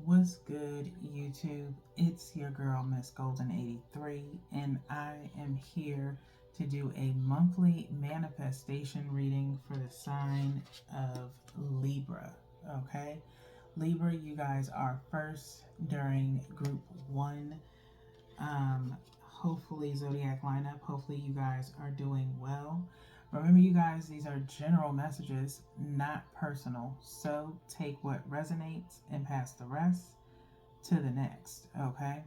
What's good, YouTube? It's your girl, Miss Golden 83, and I am here to do a monthly manifestation reading for the sign of Libra. Okay, Libra, you guys are first during group one. Hopefully, zodiac lineup. Hopefully, you guys are doing well. Remember, you guys, these are general messages, not personal. So take what resonates and pass the rest to the next. Okay.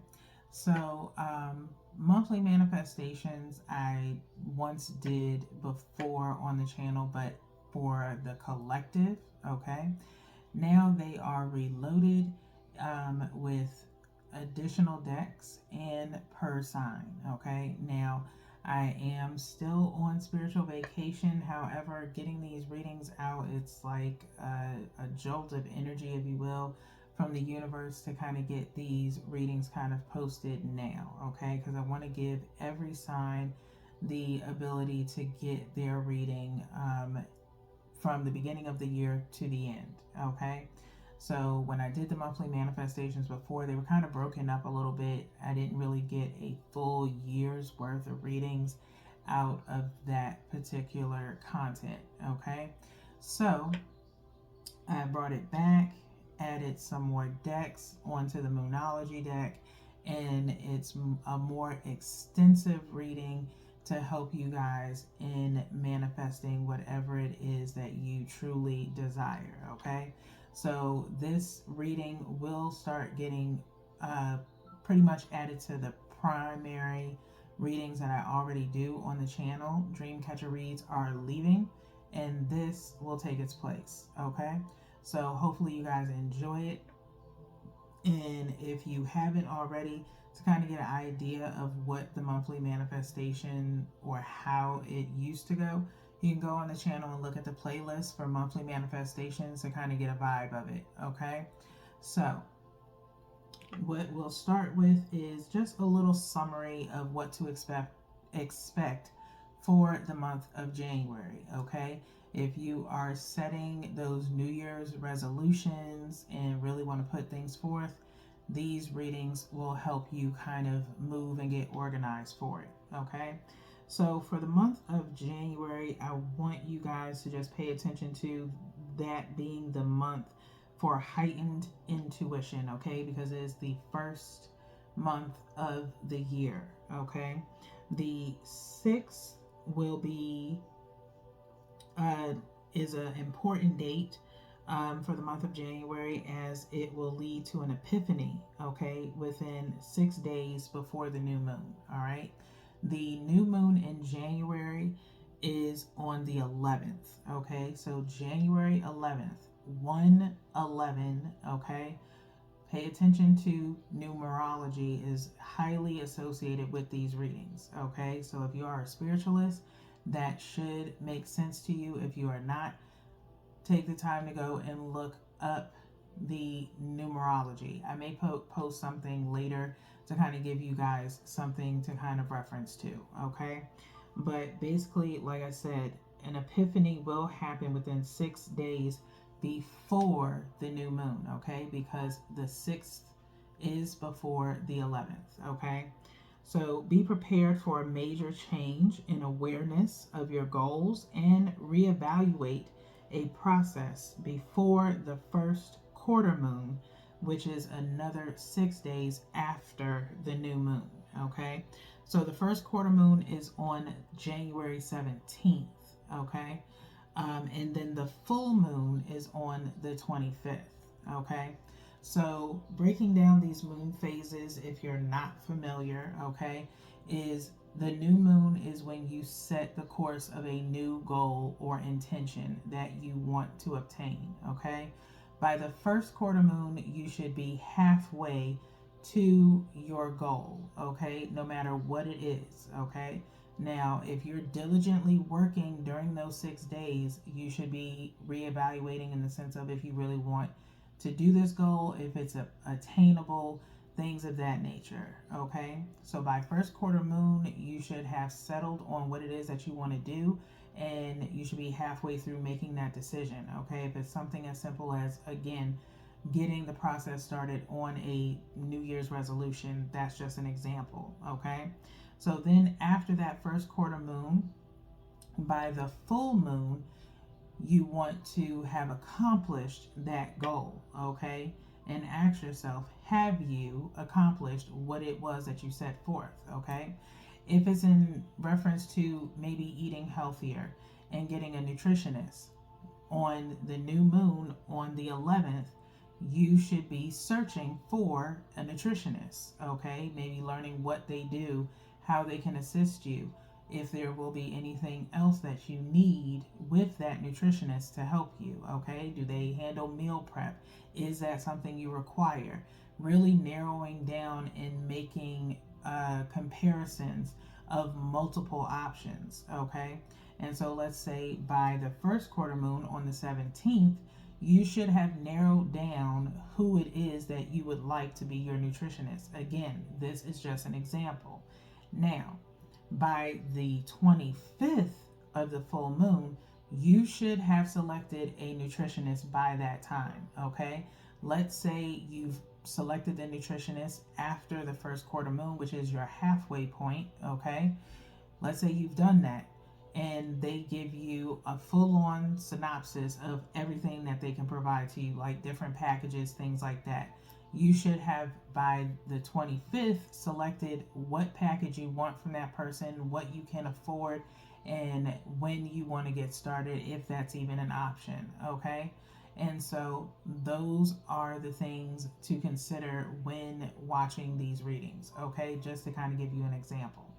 So, monthly manifestations I once did before on the channel, but for the collective. Okay. Now they are reloaded with additional decks and per sign. Okay. Now I am still on spiritual vacation. However, getting these readings out, it's like a jolt of energy, if you will, from the universe to kind of get these readings kind of posted now. Okay. Because I want to give every sign the ability to get their reading from the beginning of the year to the end. Okay. So when I did the monthly manifestations before, they were kind of broken up a little bit. I didn't really get a full year's worth of readings out of that particular content. Okay. So I brought it back, added some more decks onto the Moonology deck, and it's a more extensive reading to help you guys in manifesting whatever it is that you truly desire. Okay, so this reading will start getting pretty much added to the primary readings that I already do on the channel. Dreamcatcher reads are leaving, and this will take its place. Okay, so hopefully you guys enjoy it, and if you haven't already, to kind of get an idea of what the monthly manifestation or how it used to go, you can go on the channel and look at the playlist for monthly manifestations to kind of get a vibe of it. Okay, so what we'll start with is just a little summary of what to expect for the month of January. Okay, if you are setting those New Year's resolutions and really want to put things forth, these readings will help you kind of move and get organized for it. Okay, so for the month of January, I want you guys to just pay attention to that being the month for heightened intuition. Okay, because it is the first month of the year. Okay, the 6th will be is an important date for the month of January, as it will lead to an epiphany, okay, within 6 days before the new moon. All right, the new moon in January is on the 11th. Okay, so January 11th, 111. Okay, pay attention to numerology, is highly associated with these readings. Okay, so if you are a spiritualist, that should make sense to you. If you are not, take the time to go and look up the numerology. I may post something later to kind of give you guys something to kind of reference to. Okay, but basically, like I said, an epiphany will happen within 6 days before the new moon. Okay, because the 6th is before the 11th. Okay, so be prepared for a major change in awareness of your goals, and reevaluate a process before the first quarter moon, which is another 6 days after the new moon. Okay, so the first quarter moon is on January 17th. Okay, and then the full moon is on the 25th. Okay, so breaking down these moon phases, if you're not familiar, okay, is the new moon is when you set the course of a new goal or intention that you want to obtain. Okay, by the first quarter moon, you should be halfway to your goal. Okay, no matter what it is. Okay, now if you're diligently working during those 6 days, you should be reevaluating in the sense of if you really want to do this goal, if it's attainable, things of that nature. Okay, so by first quarter moon, you should have settled on what it is that you want to do, and you should be halfway through making that decision. Okay, if it's something as simple as, again, getting the process started on a New Year's resolution. That's just an example, okay? So then after that first quarter moon, by the full moon, you want to have accomplished that goal, okay? And ask yourself, have you accomplished what it was that you set forth, okay? If it's in reference to maybe eating healthier and getting a nutritionist, on the new moon on the 11th, you should be searching for a nutritionist, okay? Maybe learning what they do, how they can assist you, if there will be anything else that you need with that nutritionist to help you, okay? Do they handle meal prep? Is that something you require? Really narrowing down and making comparisons of multiple options, okay? And so let's say by the first quarter moon on the 17th, you should have narrowed down who it is that you would like to be your nutritionist. Again, this is just an example. Now, by the 25th of the full moon, you should have selected a nutritionist by that time, okay? Let's say you've selected the nutritionist after the first quarter moon, which is your halfway point, okay? Let's say you've done that and they give you a full-on synopsis of everything that they can provide to you, like different packages, things like that. You should have by the 25th selected what package you want from that person, what you can afford, and when you want to get started, if that's even an option, okay? And so those are the things to consider when watching these readings, okay? Just to kind of give you an example.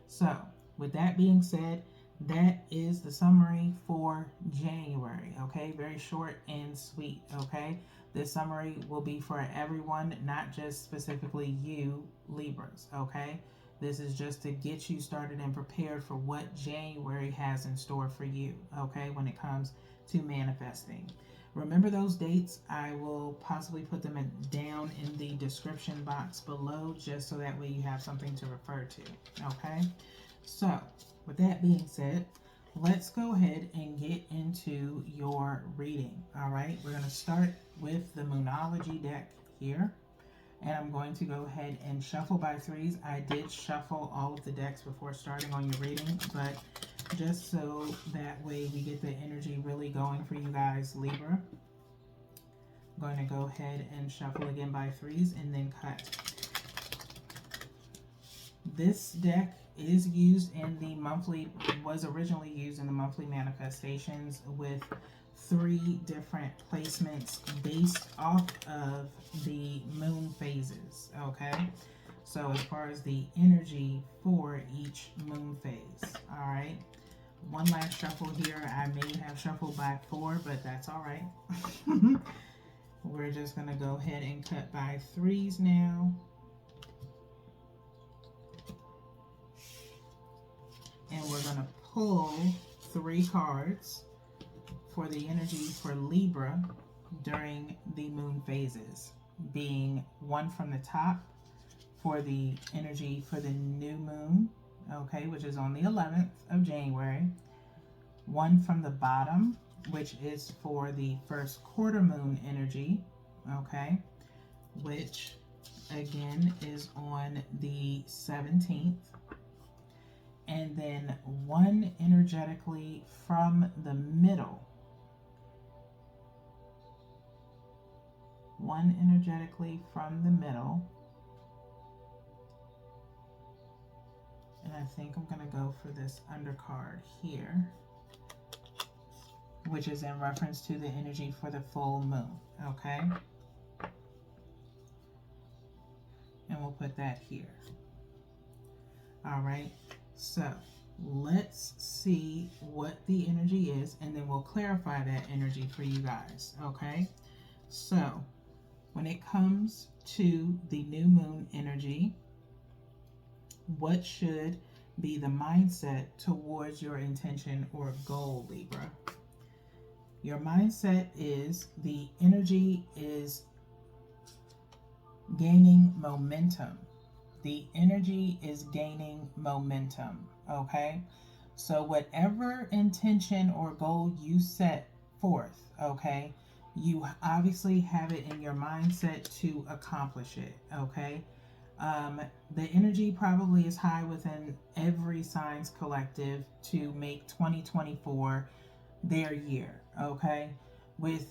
So with that being said, that is the summary for January, okay? Very short and sweet, okay? This summary will be for everyone, not just specifically you, Libras, okay? This is just to get you started and prepared for what January has in store for you, okay, when it comes to manifesting. Remember those dates. I will possibly put them down in the description box below, just so that way you have something to refer to, okay? So, with that being said, let's go ahead and get into your reading, all right? We're going to start with the Moonology deck here, and I'm going to go ahead and shuffle by threes. I did shuffle all of the decks before starting on your reading, but just so that way we get the energy really going for you guys, Libra. I'm going to go ahead and shuffle again by threes and then cut. This deck is used in the monthly, was originally used in the monthly manifestations with 3 different placements based off of the moon phases, okay? So as far as the energy for each moon phase, all right? One last shuffle here. I may have shuffled by 4, but that's all right. We're just going to go ahead and cut by threes now. And we're going to pull 3 cards for the energy for Libra during the moon phases, being 1 from the top for the energy for the new moon, okay, which is on the 11th of January, 1 from the bottom, which is for the first quarter moon energy, okay, which again is on the 17th, and then 1 energetically from the middle. 1 energetically from the middle. And I think I'm going to go for this undercard here, which is in reference to the energy for the full moon, okay? And we'll put that here. All right, so let's see what the energy is, and then we'll clarify that energy for you guys, okay? So when it comes to the new moon energy, what should be the mindset towards your intention or goal, Libra? Your mindset is the energy is gaining momentum. The energy is gaining momentum, okay? So whatever intention or goal you set forth, okay, You obviously have it in your mindset to accomplish it, okay? The energy probably is high within every signs collective to make 2024 their year, okay? With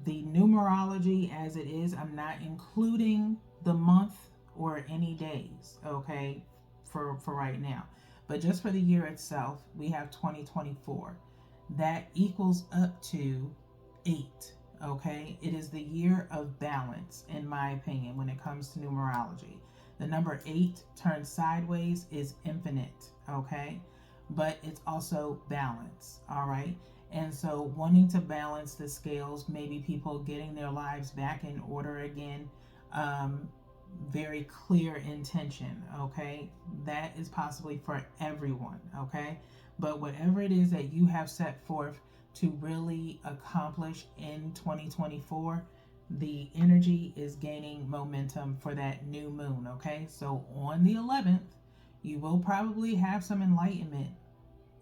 the numerology as it is, I'm not including the month or any days, okay, for right now. But just for the year itself, we have 2024. That equals up to 8, okay? It is the year of balance, in my opinion, when it comes to numerology. The number 8 turned sideways is infinite, okay? But it's also balance, all right? And so, wanting to balance the scales, maybe people getting their lives back in order again, um, very clear intention, okay? That is possibly for everyone, okay? But whatever it is that you have set forth to really accomplish in 2024, the energy is gaining momentum for that new moon, okay? So on the 11th, you will probably have some enlightenment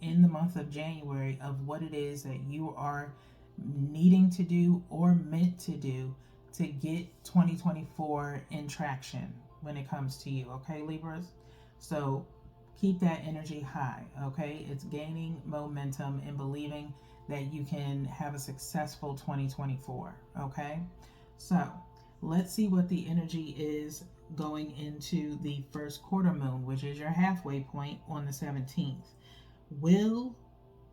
in the month of January of what it is that you are needing to do or meant to do to get 2024 in traction when it comes to you, okay, Libras? So keep that energy high, okay? It's gaining momentum and believing that you can have a successful 2024, okay? So let's see what the energy is going into the first quarter moon, which is your halfway point on the 17th. Will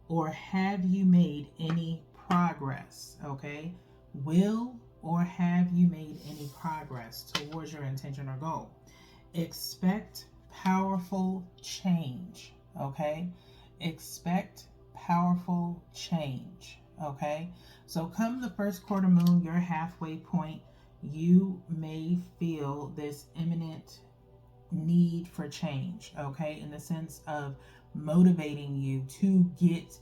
or have you made any progress? Okay. Will or have you made any progress towards your intention or goal? Expect powerful change. Okay. Expect powerful change. Okay. So, come the first quarter moon, your halfway point, you may feel this imminent need for change, okay, in the sense of motivating you to get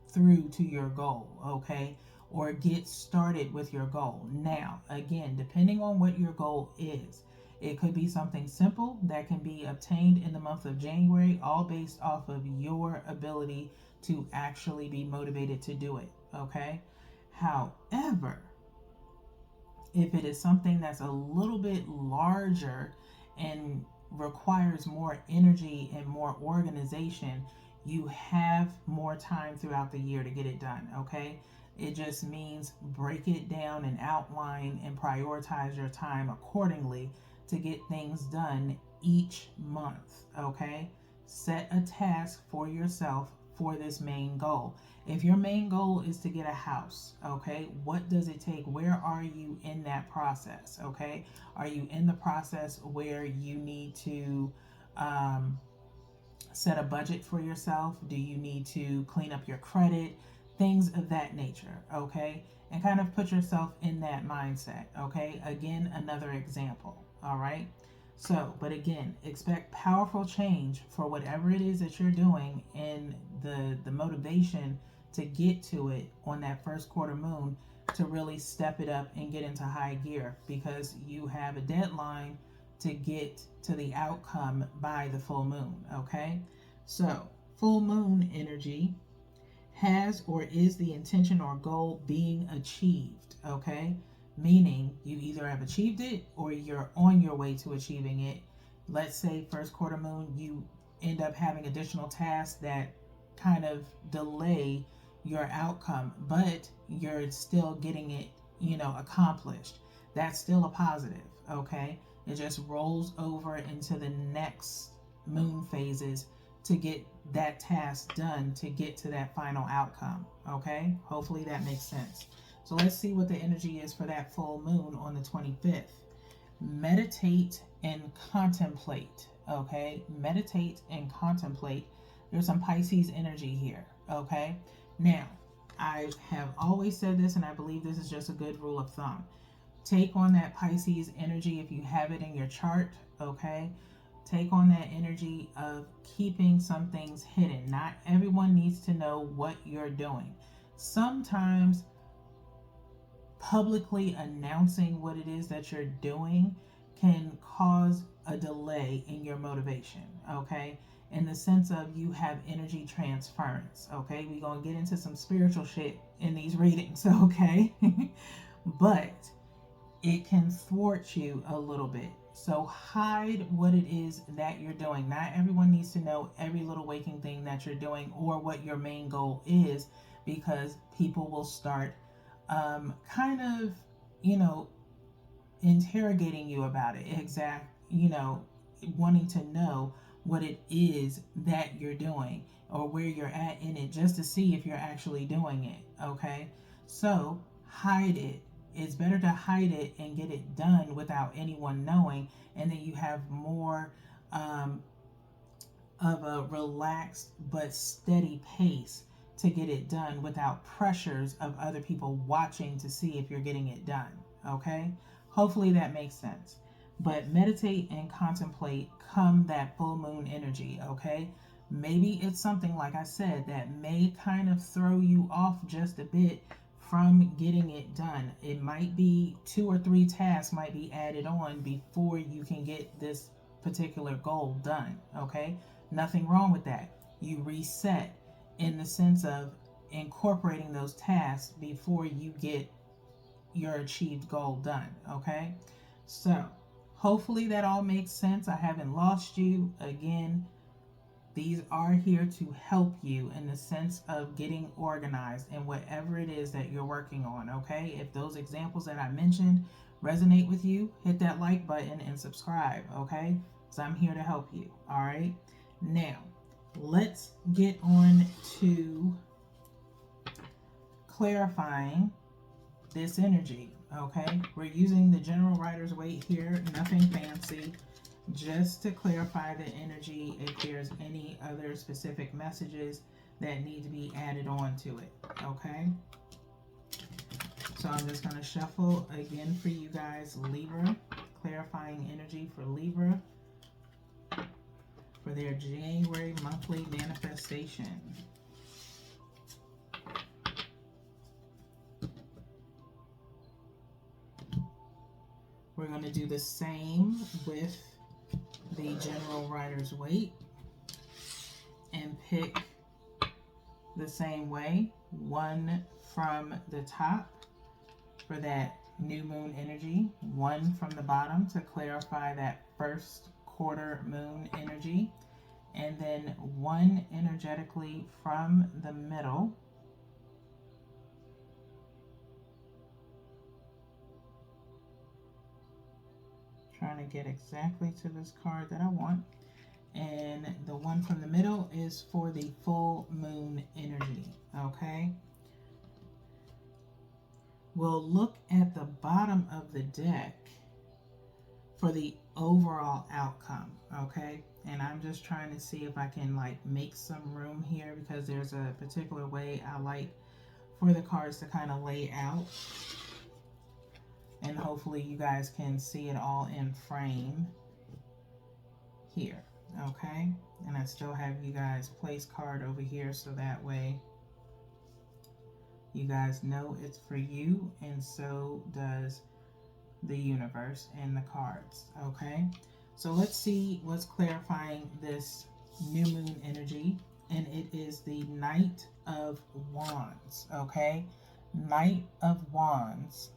through to your goal, okay, or get started with your goal. Now, again, depending on what your goal is, it could be something simple that can be obtained in the month of January, all based off of your ability to actually be motivated to do it, okay? However, if it is something that's a little bit larger and requires more energy and more organization, you have more time throughout the year to get it done, okay? It just means break it down and outline and prioritize your time accordingly to get things done each month, okay? Set a task for yourself for this main goal. If your main goal is to get a house, okay, what does it take? Where are you in that process, okay? Are you in the process where you need to set a budget for yourself? Do you need to clean up your credit? Things of that nature, okay? And kind of put yourself in that mindset, okay? Again, another example, all right? So, but again, expect powerful change for whatever it is that you're doing, and the motivation to get to it on that first quarter moon to really step it up and get into high gear, because you have a deadline to get to the outcome by the full moon, okay? So, full moon energy has or is the intention or goal being achieved, okay? Meaning you either have achieved it or you're on your way to achieving it. Let's say first quarter moon, you end up having additional tasks that kind of delay your outcome, but you're still getting it, accomplished. That's still a positive, okay? It just rolls over into the next moon phases to get that task done to get to that final outcome, okay? Hopefully that makes sense. So let's see what the energy is for that full moon on the 25th. Meditate and contemplate, okay? Meditate and contemplate. There's some Pisces energy here, okay? Now, I have always said this, and I believe this is just a good rule of thumb. Take on that Pisces energy if you have it in your chart, okay? Take on that energy of keeping some things hidden. Not everyone needs to know what you're doing. Sometimes publicly announcing what it is that you're doing can cause a delay in your motivation, okay? In the sense of you have energy transference, okay? We're going to get into some spiritual shit in these readings, okay? but it can thwart you a little bit. So hide what it is that you're doing. Not everyone needs to know every little waking thing that you're doing or what your main goal is, because people will start kind of, you know, interrogating you about it. Wanting to know what it is that you're doing or where you're at in it, just to see if you're actually doing it. Okay, so hide it. It's better to hide it and get it done without anyone knowing, and then you have more um, of a relaxed but steady pace to get it done without pressures of other people watching to see if you're getting it done. Okay? Hopefully that makes sense. But meditate and contemplate come that full moon energy. Okay? Maybe it's something, like I said, that may kind of throw you off just a bit from getting it done. It might be 2 or 3 tasks might be added on before you can get this particular goal done. Okay? Nothing wrong with that. You reset in the sense of incorporating those tasks before you get your achieved goal done. Okay? So, hopefully that all makes sense. I haven't lost you. Again, these are here to help you in the sense of getting organized in whatever it is that you're working on. Okay? If those examples that I mentioned resonate with you, hit that like button and subscribe. Okay? So I'm here to help you. All right? Now, let's get on to clarifying this energy. Okay, we're using the general writer's weight here, nothing fancy, just to clarify the energy if there's any other specific messages that need to be added on to it. Okay, so I'm just going to shuffle again for you guys. Libra, clarifying energy for Libra for their January monthly manifestation. We're going to do the same with the general writer's weight and pick the same way, one from the top for that new moon energy, one from the bottom to clarify that first quarter moon energy, and then one energetically from the middle trying to get exactly to this card that I want. And the one from the middle is for the full moon energy. Okay. We'll look at the bottom of the deck for the overall outcome. Okay. And I'm just trying to see if I can like make some room here, because there's a particular way I like for the cards to kind of lay out. And hopefully you guys can see it all in frame here. Okay, and I still have you guys place card over here, so that way you guys know it's for you, and so does the universe and the cards. Okay, so let's see what's clarifying this new moon energy, and it is the Knight of Wands. Okay, Knight of Wands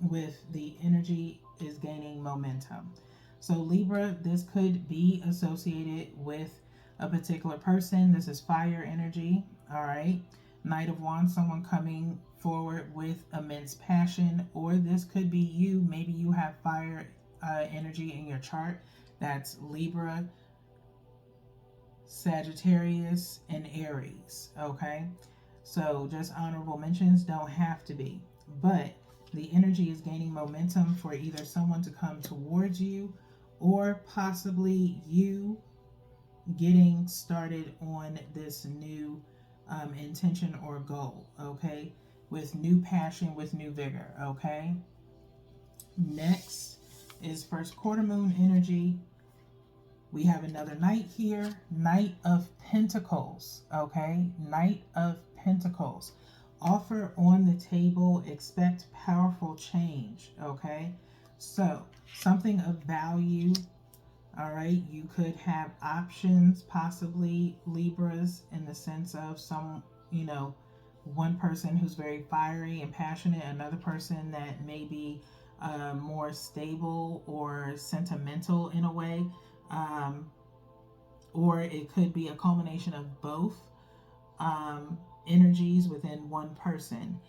with the energy is gaining momentum. So Libra, this could be associated with a particular person. This is fire energy. All right. Knight of Wands, someone coming forward with immense passion, or this could be you. Maybe you have fire energy in your chart. That's Libra, Sagittarius, and Aries. Okay. So just honorable mentions, don't have to be. But the energy is gaining momentum for either someone to come towards you, or possibly you getting started on this new intention or goal. Okay, with new passion, with new vigor. Okay, next is first quarter moon energy. We have another knight here, Knight of Pentacles. Okay, Knight of Pentacles. Offer on the table, expect powerful change. Okay, so something of value. All right, you could have options, possibly Libras, in the sense of some, one person who's very fiery and passionate, another person that may be more stable or sentimental in a way, um, or it could be a culmination of both energies within one person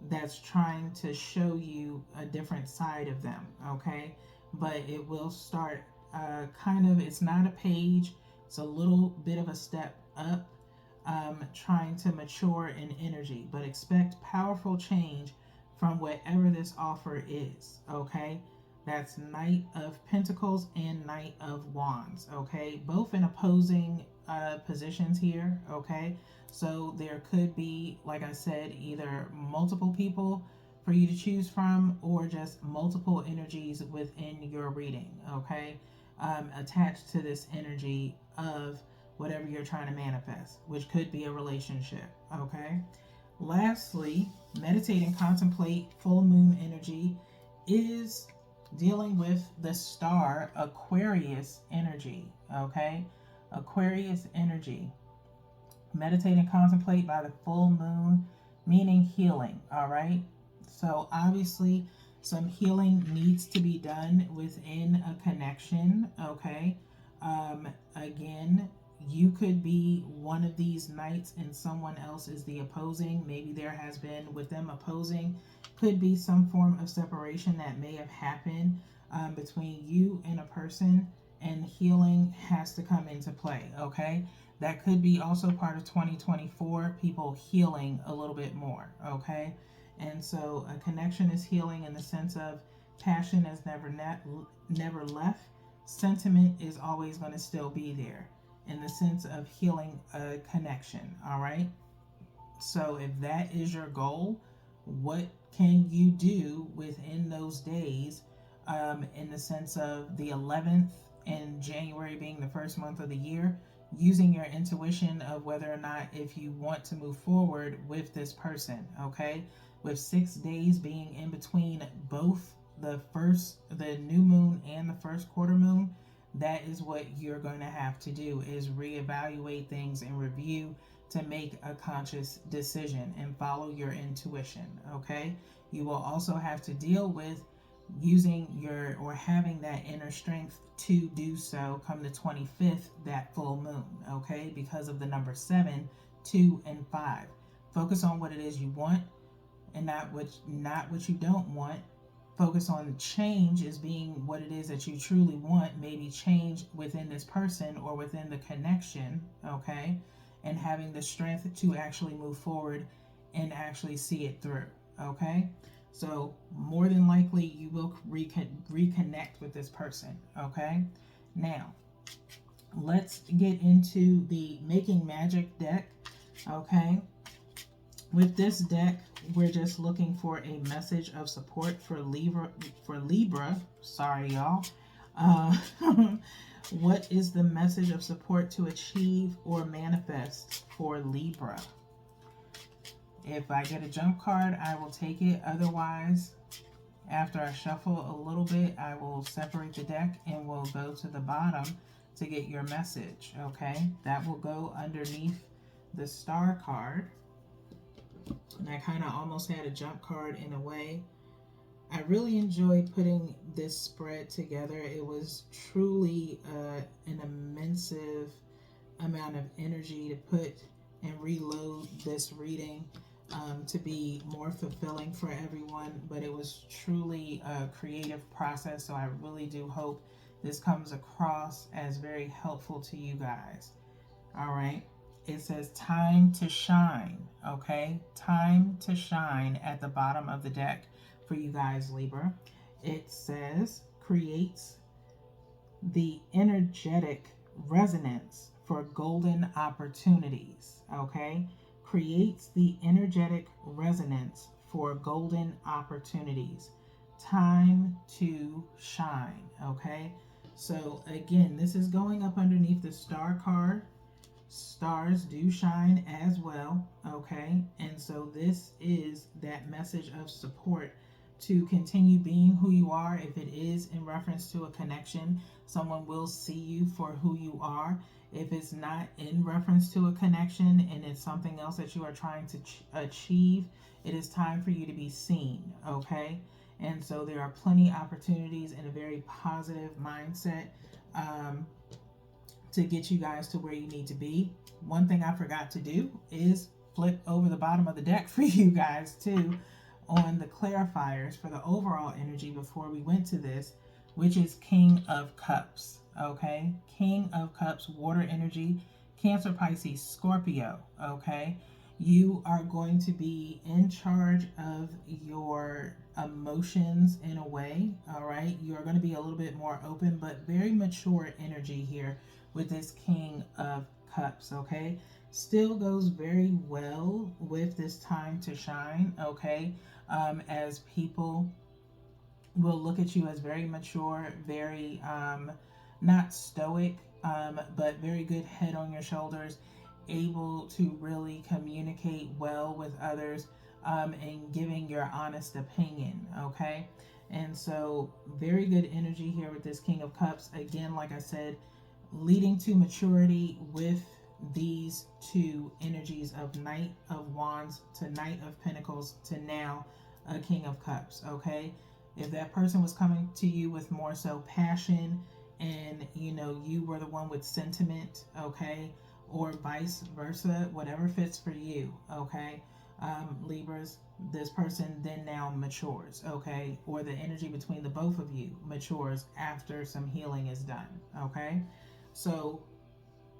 that's trying to show you a different side of them, okay? But it will start it's not a page, it's a little bit of a step up, trying to mature in energy, but expect powerful change from whatever this offer is, okay? That's Knight of Pentacles and Knight of Wands, okay? Both in opposing positions here, okay? So there could be, like I said, either multiple people for you to choose from or just multiple energies within your reading, okay? Attached to this energy of whatever you're trying to manifest, which could be a relationship, okay? Lastly, meditate and contemplate full moon energy is dealing with the star Aquarius energy, okay? Aquarius energy. Meditate and contemplate by the full moon, meaning healing, all right? So obviously some healing needs to be done within a connection, okay? Again, you could be one of these knights and someone else is the opposing. Maybe there has been, with them opposing, could be some form of separation that may have happened between you and a person, and healing has to come into play, okay? That could be also part of 2024, people healing a little bit more, okay? And so a connection is healing in the sense of passion has never left. Sentiment is always going to still be there in the sense of healing a connection, all right? So if that is your goal, what can you do within those days, in the sense of the 11th and January being the first month of the year, using your intuition of whether or not if you want to move forward with this person, okay? With 6 days being in between both the new moon and the first quarter moon, that is what you're going to have to do, is reevaluate things and review to make a conscious decision and follow your intuition, okay? You will also have to deal with using your or having that inner strength to do so come the 25th, that full moon, okay? Because of the number 7, 2, and 5. Focus on what it is you want and not what you don't want. Focus on change as being what it is that you truly want, maybe change within this person or within the connection, okay? And having the strength to actually move forward and actually see it through, okay? So more than likely you will reconnect with this person, okay? Now, let's get into the Making Magic deck, okay? With this deck, we're just looking for a message of support for Libra. Sorry, y'all. What is the message of support to achieve or manifest for Libra? If I get a jump card, I will take it. Otherwise, after I shuffle a little bit, I will separate the deck and we'll go to the bottom to get your message, okay? That will go underneath the star card. And I kind of almost had a jump card in a way. I really enjoyed putting this spread together. It was truly an immense amount of energy to put and reload this reading to be more fulfilling for everyone. But it was truly a creative process. So I really do hope this comes across as very helpful to you guys. All right. It says time to shine, okay? Time to shine at the bottom of the deck for you guys, Libra. It says creates the energetic resonance for golden opportunities, okay? Creates the energetic resonance for golden opportunities. Time to shine, okay? So again, this is going up underneath the star card. Stars do shine as well, okay? And so this is that message of support to continue being who you are. If it is in reference to a connection, someone will see you for who you are. If it's not in reference to a connection and it's something else that you are trying to achieve, it is time for you to be seen, okay? And so there are plenty of opportunities and a very positive mindset to get you guys to where you need to be. One thing I forgot to do is flip over the bottom of the deck for you guys too on the clarifiers for the overall energy before we went to this, which is King of Cups, okay? King of Cups, water energy, Cancer, Pisces, Scorpio, okay? You are going to be in charge of your emotions in a way, all right? You are going to be a little bit more open, but very mature energy here with this King of Cups, okay? Still goes very well with this time to shine, okay? As people will look at you as very mature, very not stoic, but very good head on your shoulders, able to really communicate well with others, and giving your honest opinion, okay? And so very good energy here with this King of Cups. Again, like I said, leading to maturity with these two energies of Knight of Wands to Knight of Pentacles to now a King of Cups, okay? If that person was coming to you with more so passion and, you know, you were the one with sentiment, okay? Or vice versa, whatever fits for you, okay? Libras, this person then now matures, okay? Or the energy between the both of you matures after some healing is done, okay? So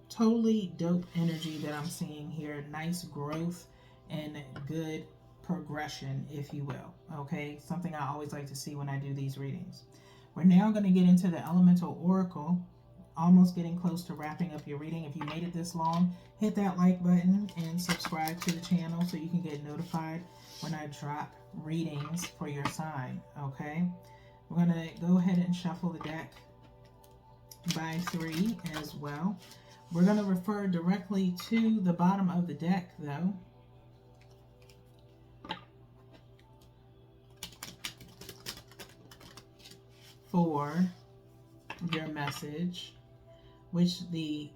totally dope energy that I'm seeing here. Nice growth and good progression, if you will, okay? Something I always like to see when I do these readings. We're now going to get into the Elemental Oracle. Almost getting close to wrapping up your reading. If you made it this long, hit that like button and subscribe to the channel so you can get notified when I drop readings for your sign, okay? We're going to go ahead and shuffle the deck by 3 as well. We're going to refer directly to the bottom of the deck, though. For your message, which the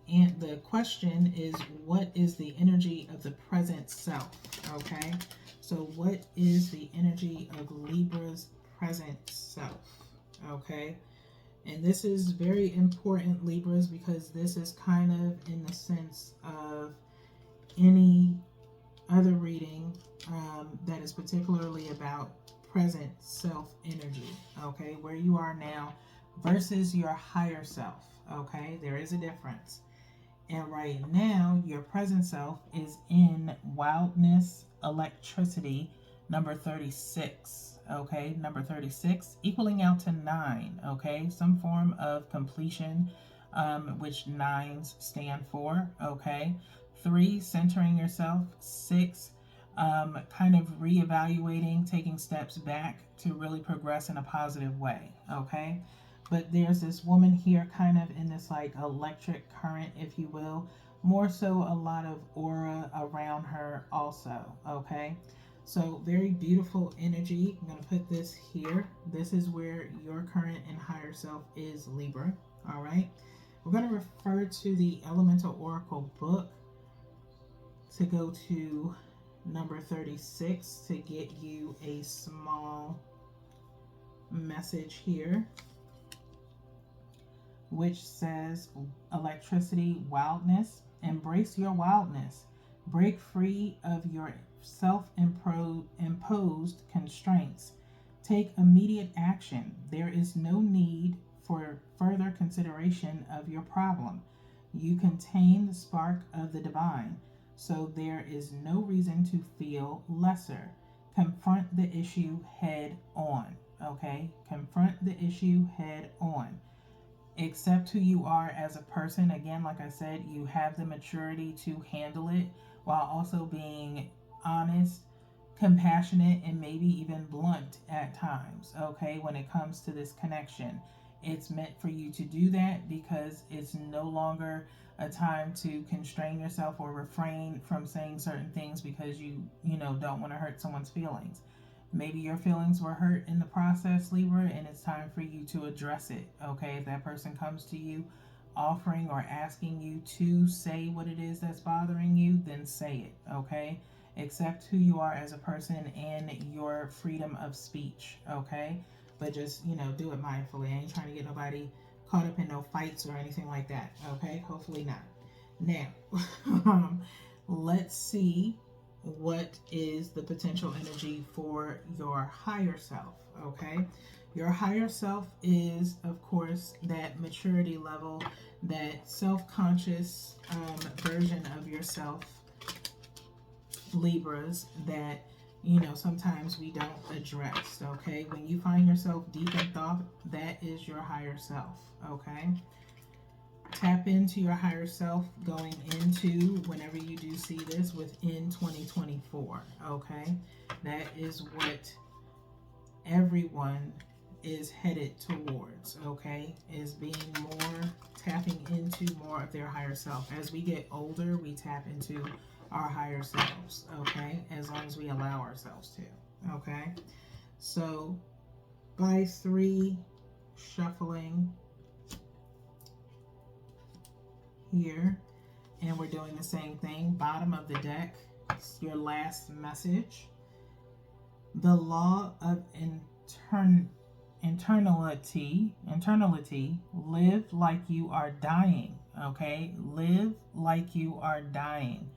question is, what is the energy of the present self? Okay, so what is the energy of Libra's present self? Okay, and this is very important, Libras, because this is kind of in the sense of any other reading that is particularly about present self energy, okay, where you are now versus your higher self, okay, there is a difference. And right now your present self is in wildness, electricity, number 36, okay, number 36 equaling out to 9, okay, some form of completion, which 9s stand for, okay, 3 centering yourself, 6 kind of reevaluating, taking steps back to really progress in a positive way, okay? But there's this woman here kind of in this like electric current, if you will, more so a lot of aura around her also, okay? So very beautiful energy. I'm going to put this here. This is where your current and higher self is, Libra, all right? We're going to refer to the Elemental Oracle book to go to number 36 to get you a small message here, which says electricity, wildness. Embrace your wildness. Break free of your self-imposed constraints. Take immediate action. There is no need for further consideration of your problem. You contain the spark of the divine, so there is no reason to feel lesser. Confront the issue head on, okay? Confront the issue head on. Accept who you are as a person. Again, like I said, you have the maturity to handle it while also being honest, compassionate, and maybe even blunt at times, okay, when it comes to this connection. It's meant for you to do that because it's no longer a time to constrain yourself or refrain from saying certain things because you don't want to hurt someone's feelings. Maybe your feelings were hurt in the process, Libra, and it's time for you to address it. Okay, if that person comes to you offering or asking you to say what it is that's bothering you, then say it. Okay, accept who you are as a person and your freedom of speech. Okay, but just, do it mindfully. I ain't trying to get nobody caught up in no fights or anything like that. Okay, hopefully not. Now, let's see what is the potential energy for your higher self. Okay, your higher self is, of course, that maturity level, that self-conscious version of yourself, Libras, that sometimes we don't address. Okay, when you find yourself deep in thought, that is your higher self. Okay, tap into your higher self going into, whenever you do see this, within 2024. Okay, that is what everyone is headed towards. Okay, is being more, tapping into more of their higher self. As we get older, we tap into our higher selves. Okay, as long as we allow ourselves to. Okay, so by 3 shuffling here, and we're doing the same thing. Bottom of the deck, your last message. The law of internality, live like you are dying. Okay, live like you are dying.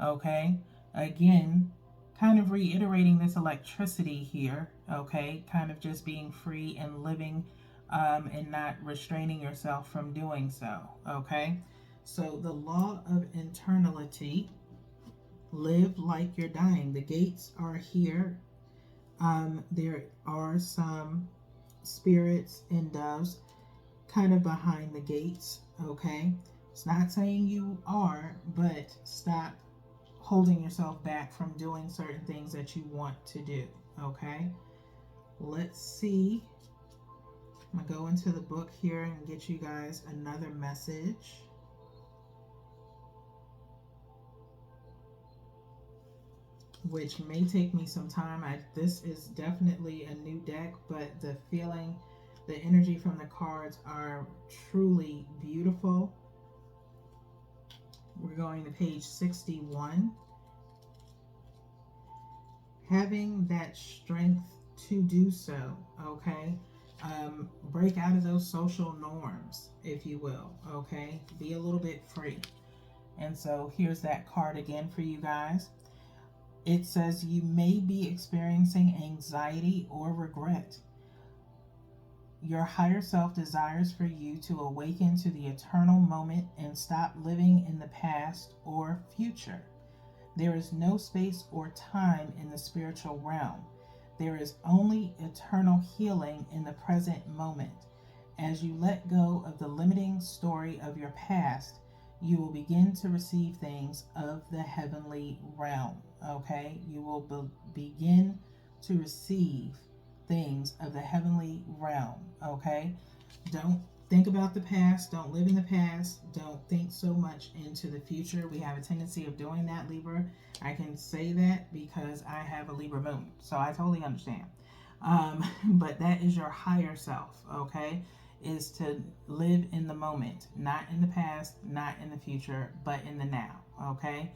Okay, again, kind of reiterating this electricity here. Okay, kind of just being free and living, and not restraining yourself from doing so. Okay, so the law of internality, live like you're dying. The gates are here. There are some spirits and doves kind of behind the gates. Okay, it's not saying you are, but stop holding yourself back from doing certain things that you want to do. Okay, let's see. I'm gonna go into the book here and get you guys another message. Which may take me some time. This is definitely a new deck, but the feeling, the energy from the cards are truly beautiful. We're going to page 61. Having that strength to do so, okay? Break out of those social norms, if you will, okay? Be a little bit free. And so here's that card again for you guys. It says you may be experiencing anxiety or regret. Your higher self desires for you to awaken to the eternal moment and stop living in the past or future. There is no space or time in the spiritual realm. There is only eternal healing in the present moment. As you let go of the limiting story of your past, you will begin to receive things of the heavenly realm. Okay, you will begin to receive things of the heavenly realm. Okay, don't think about the past. Don't live in the past. Don't think so much into the future. We have a tendency of doing that, Libra. I can say that because I have a Libra moon, so I totally understand. But that is your higher self. Okay, is to live in the moment, not in the past, not in the future, but in the now. Okay,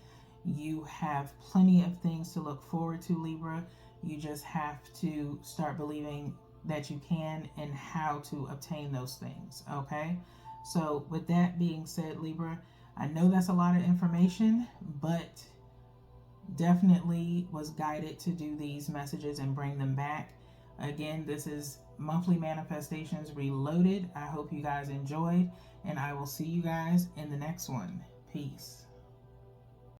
you have plenty of things to look forward to, Libra. You just have to start believing that you can and how to obtain those things. Okay, so with that being said, Libra, I know that's a lot of information, but definitely was guided to do these messages and bring them back. Again, this is Monthly Manifestations Reloaded. I hope you guys enjoyed, and I will see you guys in the next one. Peace.